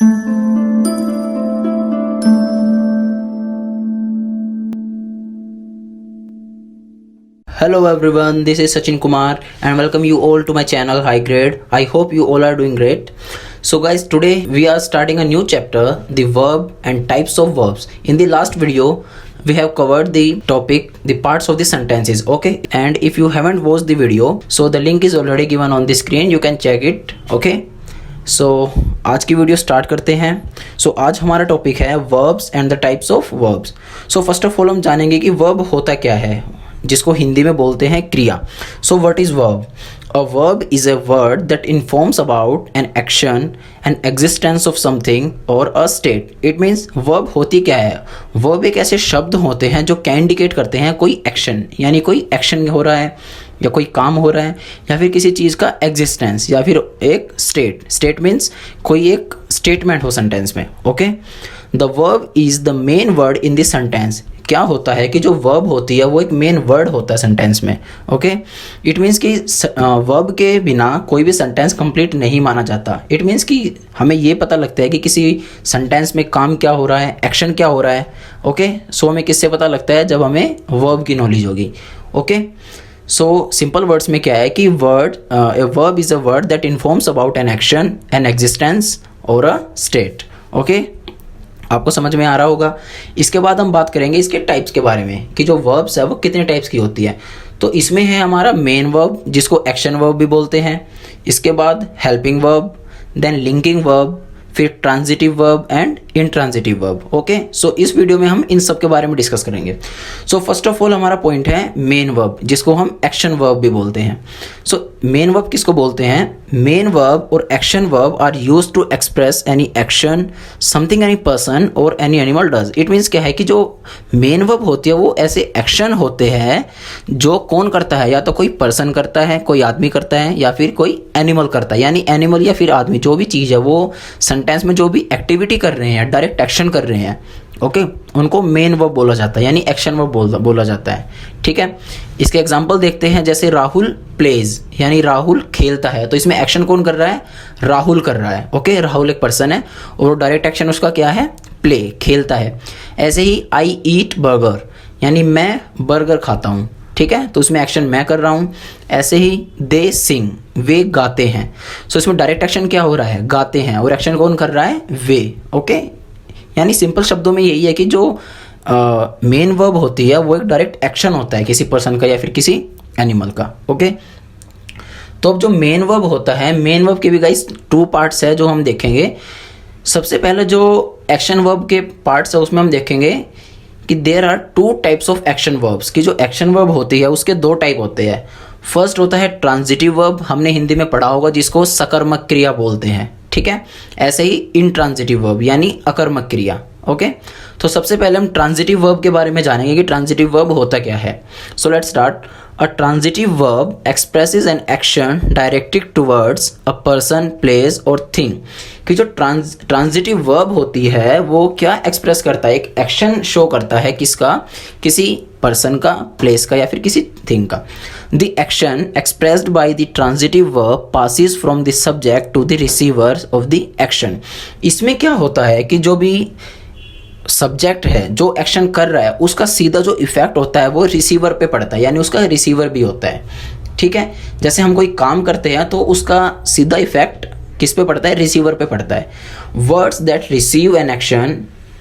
Hello everyone, this is Sachin Kumar and welcome you all to my channel High Grade. I hope you all are doing great. So guys, today we are starting a new chapter, the verb and types of verbs. In the last video, we have covered the topic, the parts of the sentences, okay? And if you haven't watched the video, so the link is already given on the screen, you can check it, okay? सो आज की video start करते हैं. सो आज हमारा topic है verbs and the types of verbs. So first of all हम जानेंगे कि वर्ब होता क्या है, जिसको हिंदी में बोलते हैं क्रिया. So what is verb? A verb is a word that informs about an action an existence of something और a state. It means verb होती क्या है? वर्ब एक ऐसे शब्द होते हैं जो क्या इंडिकेट करते हैं कोई एक्शन, यानी कोई एक्शन हो रहा है या कोई काम हो रहा है या फिर किसी चीज़ का एग्जिस्टेंस या फिर एक स्टेट. स्टेट मीन्स कोई एक स्टेटमेंट हो सेंटेंस में, okay. The verb is the main word in this sentence. क्या होता है कि जो वर्ब होती है वो एक मेन वर्ड होता है सेंटेंस में, ओके. इट मीन्स कि वर्ब के बिना कोई भी सेंटेंस कंप्लीट नहीं माना जाता. इट मीन्स कि हमें ये पता लगता है कि किसी सेंटेंस में काम क्या हो रहा है, एक्शन क्या हो रहा है, ओके. सो हमें किससे पता लगता है? जब हमें वर्ब की नॉलेज होगी, ओके. सो सिंपल वर्ड्स में क्या है कि a verb is a word that informs about an action an existence और अ स्टेट, ओके. आपको समझ में आ रहा होगा. इसके बाद हम बात करेंगे इसके टाइप्स के बारे में कि जो वर्ब्स है वो कितने टाइप्स की होती है. तो इसमें है हमारा मेन वर्ब, जिसको एक्शन वर्ब भी बोलते हैं. इसके बाद helping verb, then linking verb, फिर transitive verb and intransitive verb, okay. So इस वीडियो में हम इन सब के बारे में डिस्कस करेंगे. सो फर्स्ट ऑफ ऑल हमारा पॉइंट है मेन वर्ब, जिसको हम एक्शन वर्ब भी बोलते हैं. सो मेन वर्ब किसको बोलते हैं? मेन वर्ब और action verb are used to express any action something any person और any animal does. It means क्या है कि जो मेन वर्ब होती है वो ऐसे एक्शन होते हैं जो कौन करता है, या तो कोई पर्सन करता है, कोई आदमी करता है, या फिर कोई एनिमल करता है. यानी एनिमल या फिर आदमी, जो भी चीज़ है वो सेंटेंस में जो भी एक्टिविटी कर रहे हैं, डायरेक्ट एक्शन कर रहे हैं, ओके, उनको मेन वर्ब बोला जाता है, यानी एक्शन वर्ब बोला जाता है, ठीक है. इसके एग्जांपल देखते हैं. जैसे राहुल प्लेज, यानी राहुल खेलता है, तो इसमें एक्शन कौन कर रहा है? राहुल कर रहा है, ओके. राहुल एक पर्सन है और डायरेक्ट एक्शन उसका क्या है? प्ले, खेलता है. ऐसे ही आई ईट बर्गर, यानी मैं बर्गर खाता हूँ, ठीक है, तो उसमें एक्शन मैं कर रहा हूँ. ऐसे ही दे सिंग, वे गाते हैं. सो इसमें डायरेक्ट एक्शन क्या हो रहा है? गाते हैं, और एक्शन कौन कर रहा है? वे, ओके. यानी सिंपल शब्दों में यही है कि जो मेन वर्ब होती है वो एक डायरेक्ट एक्शन होता है किसी पर्सन का या फिर किसी एनिमल का, ओके. तो अब जो मेन वर्ब होता है, मेन वर्ब के भी गाइस 2 पार्ट्स है जो हम देखेंगे. सबसे पहले जो एक्शन वर्ब के पार्ट्स है उसमें हम देखेंगे कि there are 2 types of action verbs, कि जो एक्शन वर्ब होती है उसके 2 टाइप होते हैं. फर्स्ट होता है ट्रांजिटिव वर्ब, हमने हिंदी में पढ़ा होगा, जिसको सकर्मक क्रिया बोलते हैं, ठीक है. ऐसे ही इंट्रांजिटिव वर्ब यानी अकर्मक क्रिया, ओके. तो सबसे पहले हम ट्रांजिटिव वर्ब के बारे में जानेंगे कि ट्रांजिटिव वर्ब होता क्या है. So let's start. A transitive verb expresses an action directed towards a person, place और थिंग. कि जो ट्रांजिटिव वर्ब होती है वो क्या एक्सप्रेस करता है? एक एक्शन शो करता है. किसका? किसी पर्सन का, प्लेस का या फिर किसी थिंग का. The action expressed by the transitive verb passes from the subject to the receiver of the action. इसमें क्या होता है कि जो भी सब्जेक्ट है जो एक्शन कर रहा है उसका सीधा जो इफेक्ट होता है वो रिसीवर पे पड़ता है, यानी उसका रिसीवर भी होता है, ठीक है. जैसे हम कोई काम करते हैं तो उसका सीधा इफेक्ट किस पे पड़ता है? रिसीवर पे पड़ता है. Words that receive an action,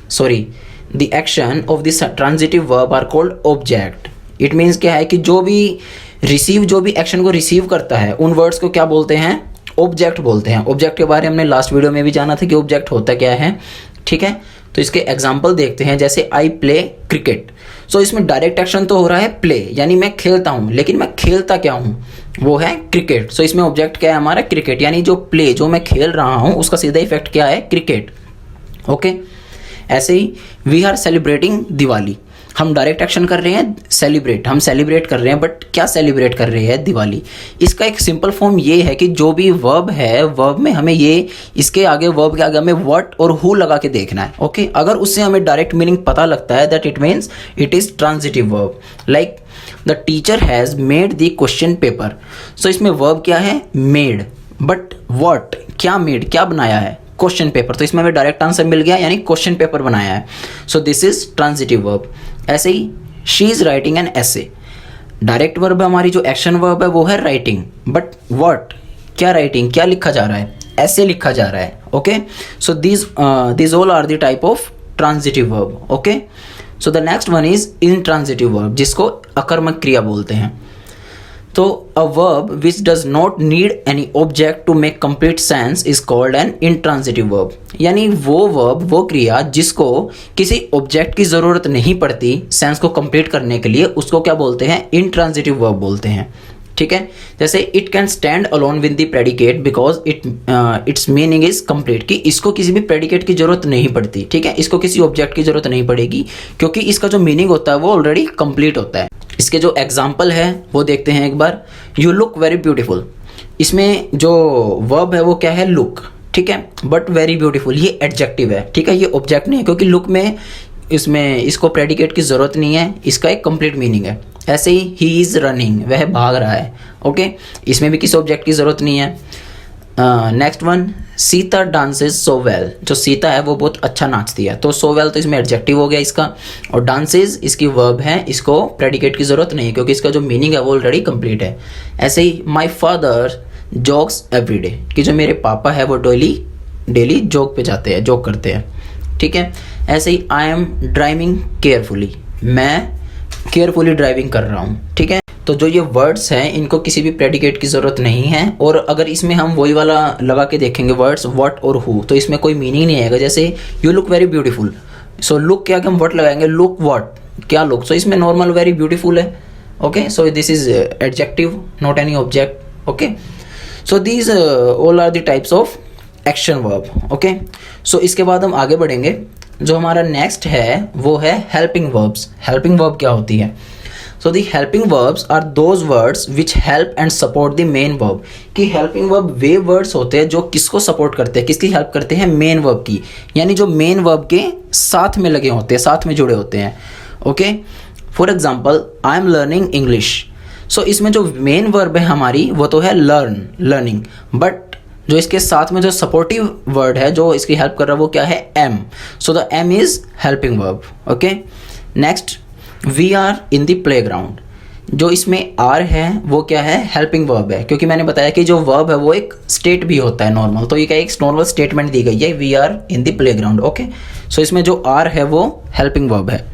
sorry, the action of this transitive verb are called object. It means क्या है कि जो भी एक्शन को रिसीव करता है उन वर्ड्स को क्या बोलते हैं? ऑब्जेक्ट बोलते हैं. ऑब्जेक्ट के बारे में हमने लास्ट वीडियो में भी जाना था कि ऑब्जेक्ट होता क्या है, ठीक है. तो इसके एग्जाम्पल देखते हैं. जैसे आई प्ले क्रिकेट. सो इसमें डायरेक्ट एक्शन तो हो रहा है प्ले, यानी मैं खेलता हूँ, लेकिन मैं खेलता क्या हूँ? वो है क्रिकेट. सो इसमें ऑब्जेक्ट क्या है हमारा? क्रिकेट, यानी जो प्ले जो मैं खेल रहा हूँ उसका सीधा इफेक्ट क्या है? Cricket, okay. ऐसे ही वी आर सेलिब्रेटिंग दिवाली. हम डायरेक्ट एक्शन कर रहे हैं सेलिब्रेट, हम सेलिब्रेट कर रहे हैं, बट क्या सेलिब्रेट कर रहे हैं? दिवाली. इसका एक सिंपल फॉर्म ये है कि जो भी वर्ब है, वर्ब में हमें ये इसके आगे, वर्ब के आगे हमें व्हाट और हु लगा के देखना है, ओके. अगर उससे हमें डायरेक्ट मीनिंग पता लगता है that it means it is transitive verb. Like the teacher has made the question paper. So इसमें वर्ब क्या है? मेड. बट व्हाट, क्या मेड, क्या बनाया है? क्वेश्चन पेपर, तो इसमें हमें डायरेक्ट आंसर मिल गया यानी क्वेश्चन पेपर बनाया है। So this is transitive verb. ऐसे ही she is writing an essay, direct verb हमारी जो एक्शन वर्ब है वो है राइटिंग, बट व्हाट, क्या राइटिंग, क्या लिखा जा रहा है, ऐसे लिखा जा रहा है। Okay, so these all are the type of transitive verb. Okay, so the next one is intransitive verb, जिसको अकर्मक क्रिया बोलते हैं। तो a verb which does not need any object to make complete sense is called an intransitive verb. यानी वो verb, वो क्रिया जिसको किसी ऑब्जेक्ट की ज़रूरत नहीं पड़ती सेंस को कंप्लीट करने के लिए, उसको क्या बोलते हैं, intransitive verb बोलते हैं। ठीक है, जैसे it can stand alone with the predicate because it's meaning is complete, कि इसको किसी भी प्रेडिकेट की जरूरत नहीं पड़ती। ठीक है, इसको किसी ऑब्जेक्ट की जरूरत नहीं पड़ेगी क्योंकि इसका जो मीनिंग होता है वो ऑलरेडी कंप्लीट होता है। इसके जो एग्जाम्पल है वो देखते हैं एक बार। यू लुक वेरी ब्यूटीफुल, इसमें जो वर्ब है वो क्या है, लुक। ठीक है, बट वेरी ब्यूटीफुल ये एडजेक्टिव है। ठीक है, ये ऑब्जेक्ट नहीं है क्योंकि लुक में इसमें इसको प्रेडिकेट की ज़रूरत नहीं है, इसका एक कंप्लीट मीनिंग है। ऐसे ही इज़ रनिंग, वह भाग रहा है। ओके, इसमें भी किसी ऑब्जेक्ट की ज़रूरत नहीं है। Next one, Sita dances so well, जो सीता है वो बहुत अच्छा नाचती है, तो सो वेल तो इसमें एडजेक्टिव हो गया इसका, और डांसेज इसकी वर्ब है, इसको प्रेडिकेट की ज़रूरत नहीं है क्योंकि इसका जो मीनिंग है वो ऑलरेडी कंप्लीट है। ऐसे ही माई फादर जॉग्स एवरीडे, कि जो मेरे पापा है वो डेली जॉग पे जाते हैं, जॉग करते हैं। ठीक है, ऐसे ही आई एम ड्राइविंग केयरफुली, मैं केयरफुली ड्राइविंग कर रहा हूँ। ठीक है, तो जो ये वर्ड्स हैं इनको किसी भी प्रेडिकेट की ज़रूरत नहीं है, और अगर इसमें हम वही वाला लगा के देखेंगे वर्ड्स व्हाट और हु, तो इसमें कोई मीनिंग नहीं आएगा। जैसे you look very beautiful, so look क्या हम व्हाट लगाएंगे, लुक व्हाट, क्या लुक, सो इसमें नॉर्मल वेरी ब्यूटीफुल है। Okay, so this is adjective not any object. Okay, so these all are the types of action verb. Okay, so इसके बाद हम आगे बढ़ेंगे। जो हमारा नेक्स्ट है वो है हेल्पिंग वर्ब्स। हेल्पिंग वर्ब क्या होती है? So the helping verbs are those words which help and support the main verb. कि हेल्पिंग वर्ब वे वर्ड्स होते हैं जो किसको सपोर्ट करते हैं, किसकी हेल्प करते हैं, मेन वर्ब की, यानी जो मेन वर्ब के साथ में लगे होते हैं, साथ में जुड़े होते हैं। Okay, for example I am learning English, so इसमें जो मेन वर्ब है हमारी वो तो है लर्न, लर्निंग, बट जो इसके साथ में जो सपोर्टिव वर्ड है जो इसकी हेल्प कर रहा है वो क्या है, am. So the am is helping verb. Okay, next, we are in the playground, जो इसमें आर है वो क्या है, हेल्पिंग वर्ब है, क्योंकि मैंने बताया कि जो वर्ब है वो एक स्टेट भी होता है नॉर्मल, तो ये क्या एक नॉर्मल स्टेटमेंट दी गई है, we are in the playground. Okay, so इसमें जो आर है वो हेल्पिंग वर्ब है।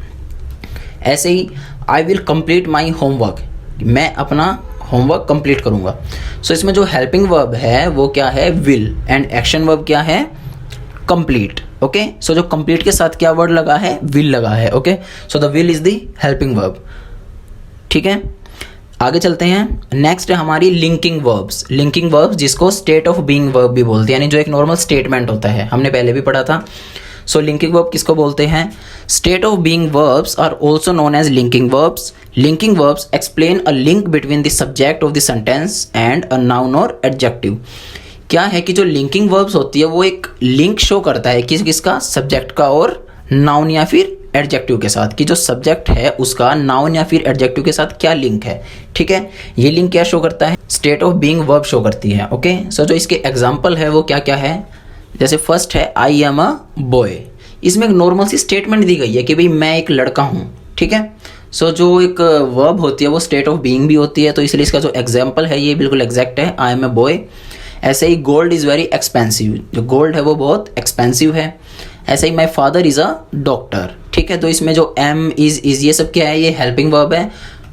ऐसे ही I will complete my homework, मैं अपना होमवर्क कंप्लीट करूंगा। सो इसमें जो हेल्पिंग वर्ब है वो क्या है, विल, एंड एक्शन वर्ब क्या है, कंप्लीट। ओके, सो जो कंप्लीट के साथ क्या वर्ड लगा है, विल लगा है। Okay, so the will is the helping verb. ठीक है, आगे चलते हैं। नेक्स्ट है हमारी लिंकिंग वर्ब्स। लिंकिंग वर्ब्स जिसको स्टेट ऑफ बीइंग वर्ब भी बोलते हैं, यानी जो एक नॉर्मल स्टेटमेंट होता है, हमने पहले भी पढ़ा था। सो लिंकिंग वर्ब किसको बोलते हैं, state of being verbs are also known as linking verbs. Linking verbs explain a link between the subject of the sentence and a noun और एडजेक्टिव। क्या है कि जो लिंकिंग वर्ब्स होती है वो एक लिंक शो करता है किसका, सब्जेक्ट का और नाउन या फिर एडजेक्टिव के साथ, कि जो सब्जेक्ट है उसका नाउन या फिर एडजेक्टिव के साथ क्या लिंक है। ठीक है, ये लिंक क्या शो करता है, state of being verb show करती है। ओके, सो जो इसके एग्जाम्पल है वो क्या क्या है, जैसे फर्स्ट है आई एम अ बॉय, इसमें एक नॉर्मल सी स्टेटमेंट दी गई है कि भाई मैं एक लड़का हूँ। ठीक है, सो जो एक वर्ब होती है वो स्टेट ऑफ बीइंग भी होती है, तो इसलिए इसका जो एग्जाम्पल है ये बिल्कुल एग्जैक्ट है, आई एम ए बॉय। ऐसे ही गोल्ड इज़ वेरी एक्सपेंसिव, जो गोल्ड है वो बहुत एक्सपेंसिव है। ऐसे ही my father is a doctor. ठीक है, तो इसमें जो एम इज़ ये सब क्या है, ये हेल्पिंग वर्ब है।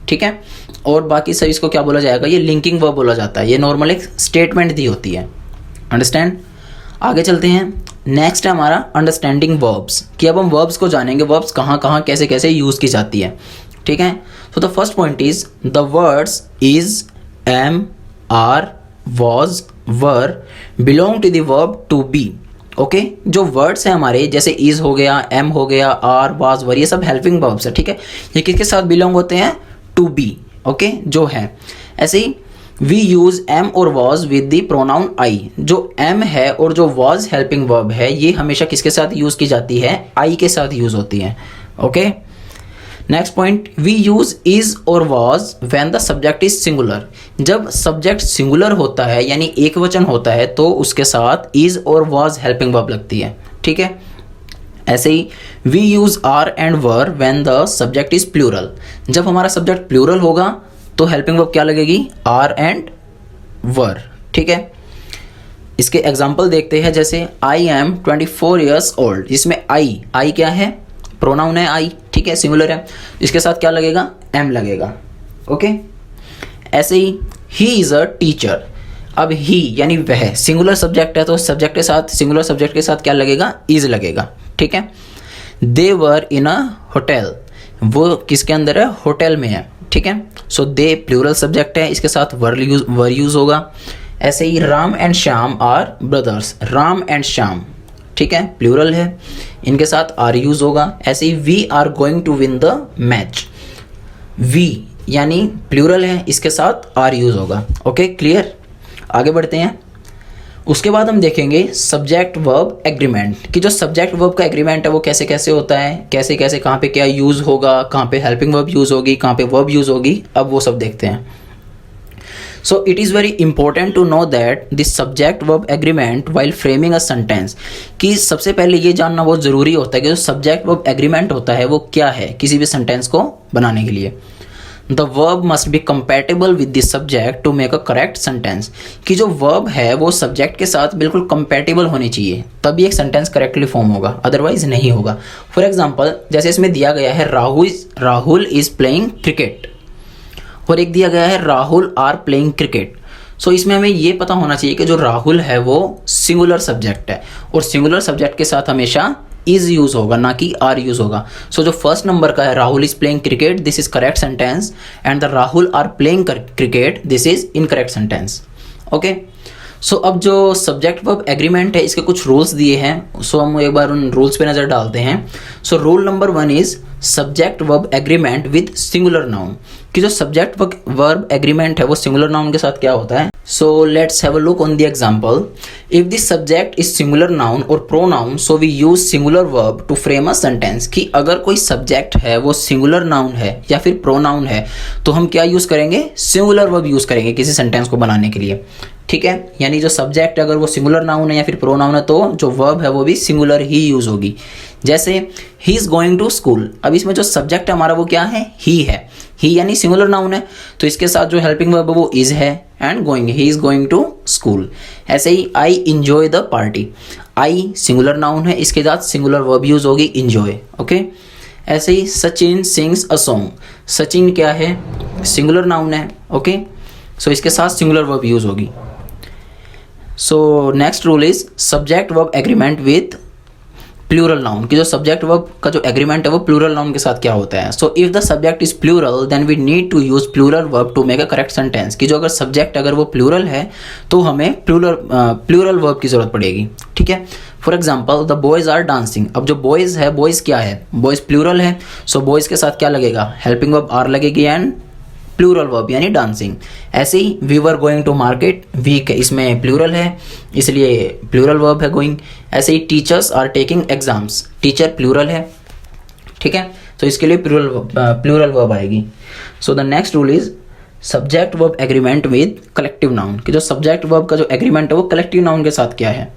ठीक है, और बाकी सब इसको क्या बोला जाएगा, ये लिंकिंग वर्ब बोला जाता है, ये नॉर्मल एक स्टेटमेंट दी होती है। अंडरस्टैंड, आगे चलते हैं। नेक्स्ट है हमारा अंडरस्टैंडिंग वर्ब्स, कि अब हम वर्ब्स को जानेंगे, वर्ब्स कहाँ कहाँ कैसे कैसे यूज़ की जाती है। ठीक है, so the first point is the words is, am, are, was, were belong to the verb to be. Okay, जो वर्ड्स हैं हमारे जैसे इज हो गया, एम हो गया, आर, वाज, वर, ये सब हेल्पिंग वर्ब्स है। ठीक है, ये किसके साथ बिलोंग होते हैं, टू बी। ओके, जो है ऐसे ही वी यूज एम और वॉज विद द प्रोनाउन आई। जो एम है और जो वॉज हेल्पिंग वर्ब है ये हमेशा किसके साथ यूज की जाती है, आई के साथ यूज होती है। Okay, next point, we use is और was when the subject is singular, जब सब्जेक्ट सिंगुलर होता है यानी एक वचन होता है तो उसके साथ इज और वाज हेल्पिंग वर्ब लगती है, ठीक है। ऐसे ही we use are and were when the subject is plural, जब हमारा सब्जेक्ट प्लूरल होगा तो हेल्पिंग वर्ब क्या लगेगी, आर एंड वर, ठीक है। इसके एग्जाम्पल देखते हैं, जैसे आई एम 24 ईयर्स ओल्ड, इसमें आई क्या है, प्रोनाउन है आई, ठीक है, सिंगुलर है, इसके साथ क्या लगेगा, एम लगेगा, ओके। ऐसे ही इज अ टीचर, अब ही यानी वह सिंगुलर सब्जेक्ट है तो सब्जेक्ट के साथ, सिंगुलर सब्जेक्ट के साथ क्या लगेगा, इज लगेगा, ठीक है। दे वर इन अ होटल, वो किसके अंदर है, होटल में है, ठीक है। सो दे प्लूरल सब्जेक्ट है, इसके साथ वर यूज होगा। ऐसे ही Ram and Shyam are brothers, Ram and Shyam, ठीक है, प्लूरल है, इनके साथ आर यूज होगा। ऐसे ही we are going to win the match, we यानी प्लूरल है, इसके साथ आर यूज होगा, ओके, क्लियर। आगे बढ़ते हैं। उसके बाद हम देखेंगे सब्जेक्ट वर्ब एग्रीमेंट, कि जो सब्जेक्ट वर्ब का एग्रीमेंट है वो कैसे कैसे होता है, कैसे कैसे कहाँ पे क्या यूज़ होगा, कहाँ पे हेल्पिंग वर्ब यूज़ होगी, कहाँ पे वर्ब यूज़ होगी, अब वो सब देखते हैं। So it is very important to know that this subject verb agreement while framing a sentence, कि सबसे पहले ये जानना बहुत ज़रूरी होता है कि जो सब्जेक्ट वर्ब एग्रीमेंट होता है वो क्या है किसी भी सेंटेंस को बनाने के लिए। The verb must be compatible with this subject to make a correct sentence, कि जो वर्ब है वो सब्जेक्ट के साथ बिल्कुल कंपेटेबल होनी चाहिए, तभी एक सेंटेंस करेक्टली फॉर्म होगा, अदरवाइज नहीं होगा। फॉर एग्जाम्पल, जैसे इसमें दिया गया है राहुल इज प्लेइंग क्रिकेट, और एक दिया गया है राहुल आर प्लेइंग क्रिकेट। सो इसमें हमें ये पता होना चाहिए कि जो राहुल है वो सिंगुलर सब्जेक्ट है, और सिंगुलर सब्जेक्ट के साथ हमेशा इज यूज होगा, ना कि आर यूज होगा। सो जो फर्स्ट नंबर का है Rahul is playing cricket, this is correct sentence, and the Rahul are playing cricket, this is incorrect sentence, okay. So अब जो सब्जेक्ट वर्ब एग्रीमेंट है इसके कुछ रूल्स दिए हैं, सो हम एक बार उन रूल्स पे नज़र डालते हैं। So rule number 1 is subject verb agreement with singular noun, कि जो सब्जेक्ट वर्ब एग्रीमेंट है वो सिंगुलर नाउन के साथ क्या होता है। So let's have a look on the example. If this subject is singular noun और pronoun, so we use singular verb to frame a sentence, कि अगर कोई सब्जेक्ट है वो सिंगुलर नाउन है या फिर प्रोनाउन है तो हम क्या यूज करेंगे, सिंगुलर वर्ब यूज करेंगे किसी सेंटेंस को बनाने के लिए, ठीक है। यानी जो सब्जेक्ट अगर वो सिंगुलर नाउन है या फिर प्रोनाउन है तो जो वर्ब है वो भी सिंगुलर ही यूज होगी। जैसे he is going to school, अब इसमें जो सब्जेक्ट है हमारा वो क्या है, ही है, ही यानी सिंगुलर नाउन है तो इसके साथ जो हेल्पिंग वर्ब है वो इज है, and going, he is going to school. ऐसे ही I enjoy the party, I singular noun है, इसके साथ सिंगुलर वर्ब यूज होगी इंजॉय, ओके। ऐसे ही Sachin sings a song, Sachin क्या है, सिंगुलर नाउन है, ओके, सो इसके साथ सिंगुलर वर्ब यूज होगी। So next rule is subject verb agreement with plural noun, कि जो सब्जेक्ट वर्ब का जो एग्रीमेंट है वो प्लूरल नाउन के साथ क्या होता है। So if the subject is plural then we need to use plural verb to make a correct sentence, कि जो अगर सब्जेक्ट अगर वो प्लूरल है तो हमें प्लूरल वर्ब की जरूरत पड़ेगी, ठीक है। For example the boys are dancing, अब जो बॉयज है, बॉयज क्या है, बॉयज प्लूरल है, सो बॉयज के साथ क्या लगेगा, हेल्पिंग वर्ब आर लगेगी एंड प्लूरल वर्ब यानी डांसिंग। ऐसे ही we were going to market, we इसमें प्लूरल है इसलिए प्लूरल वर्ब है गोइंग। ऐसे ही teachers are taking exams, teacher plural है, ठीक है, तो इसके लिए प्लूरल वर्ब आएगी। So the next rule is subject verb agreement with collective noun, कि जो सब्जेक्ट वर्ब का जो एग्रीमेंट है वो कलेक्टिव नाउन के साथ क्या है।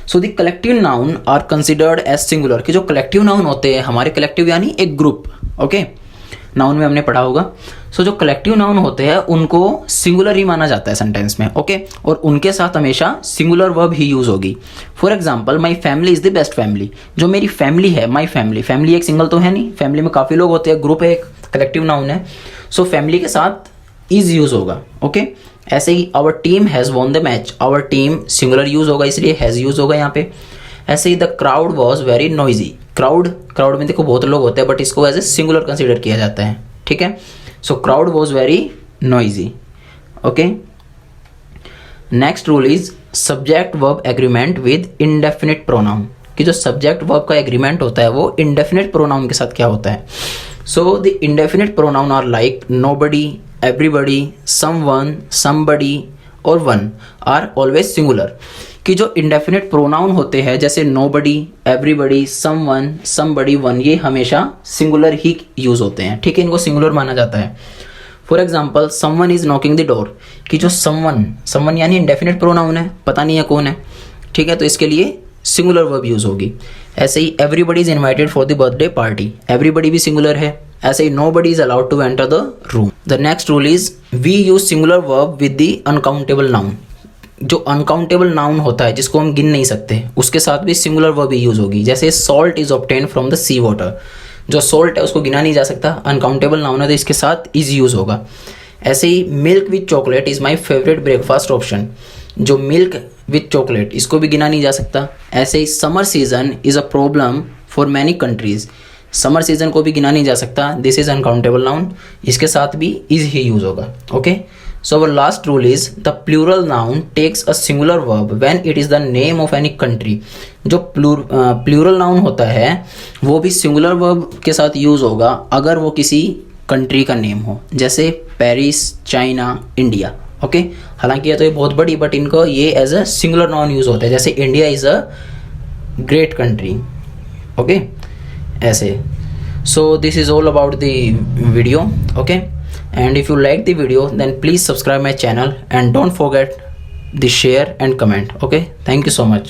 So the collective noun are considered as singular, कि जो कलेक्टिव नाउन होते हैं हमारे, कलेक्टिव यानी एक ग्रुप, ओके, नाउन में हमने पढ़ा होगा। सो जो कलेक्टिव नाउन होते हैं उनको सिंगुलर ही माना जाता है सेंटेंस में, ओके, और उनके साथ हमेशा सिंगुलर वर्ब ही यूज होगी। For example my family is the best family, जो मेरी फैमिली है, माई फैमिली, फैमिली एक सिंगल तो है नहीं, फैमिली में काफ़ी लोग होते हैं, ग्रुप है, एक कलेक्टिव नाउन है, सो फैमिली के साथ इज यूज होगा, ओके। ऐसे ही our team has won the match, our team singular use होगा इसलिए हैज़ यूज होगा यहाँ पे। ऐसे ही the crowd was very noisy, crowd में देखो बहुत लोग होते हैं बट इसको एज ए सिंगुलर कंसिडर किया जाता है, ठीक है। So crowd was very noisy, okay. Next rule is subject verb agreement with indefinite pronoun, कि जो सब्जेक्ट वर्ब का एग्रीमेंट होता है वो इनडेफिनिट प्रोनाउन के साथ क्या होता है। So the indefinite pronoun are like nobody, everybody, someone, somebody और वन आर ऑलवेज सिंगुलर, कि जो इंडेफिनिट प्रोनाउन होते हैं जैसे nobody, everybody, someone, somebody, one, ये हमेशा सिंगुलर ही यूज होते हैं, ठीक है, इनको सिंगुलर माना जाता है। For example someone is knocking the door, कि जो समवन यानी इंडेफिनिट प्रोनाउन है, पता नहीं है कौन है, ठीक है, तो इसके लिए सिंगुलर वर्ब यूज होगी। ऐसे ही everybody is invited for the birthday party, everybody भी सिंगुलर है। ऐसे ही nobody is allowed to enter the room. The next rule is we use singular verb with the uncountable noun. जो uncountable noun होता है जिसको हम गिन नहीं सकते, उसके साथ भी सिंगुलर वर्ब ही यूज होगी। जैसे salt is obtain from the sea water, जो सॉल्ट है उसको गिना नहीं जा सकता, अनकाउंटेबल नाउन है तो इसके साथ इज यूज होगा। ऐसे ही milk with chocolate is my favourite breakfast option, जो मिल्क विथ चॉकलेट इसको भी गिना नहीं जा सकता। ऐसे ही summer season is a problem for many countries, summer season को भी गिना नहीं जा सकता, दिस इज अनकाउंटेबल नाउन, इसके साथ भी इज ही यूज होगा। Okay, so our last rule is the plural noun takes a singular verb when it is the name of any country. जो प्लूरल नाउन होता है वो भी सिंगुलर वर्ब के साथ यूज होगा अगर वो किसी कंट्री का नेम हो, जैसे पेरिस, चाइना, इंडिया। ओके, हालांकि ये तो ये बहुत बड़ी, बट इनको ये as a singular noun use होता है, जैसे India is a great country. Okay, ऐसे। So this is all about the video. Okay, and if you like the video then please subscribe my channel and don't forget the share and comment. Okay, thank you so much.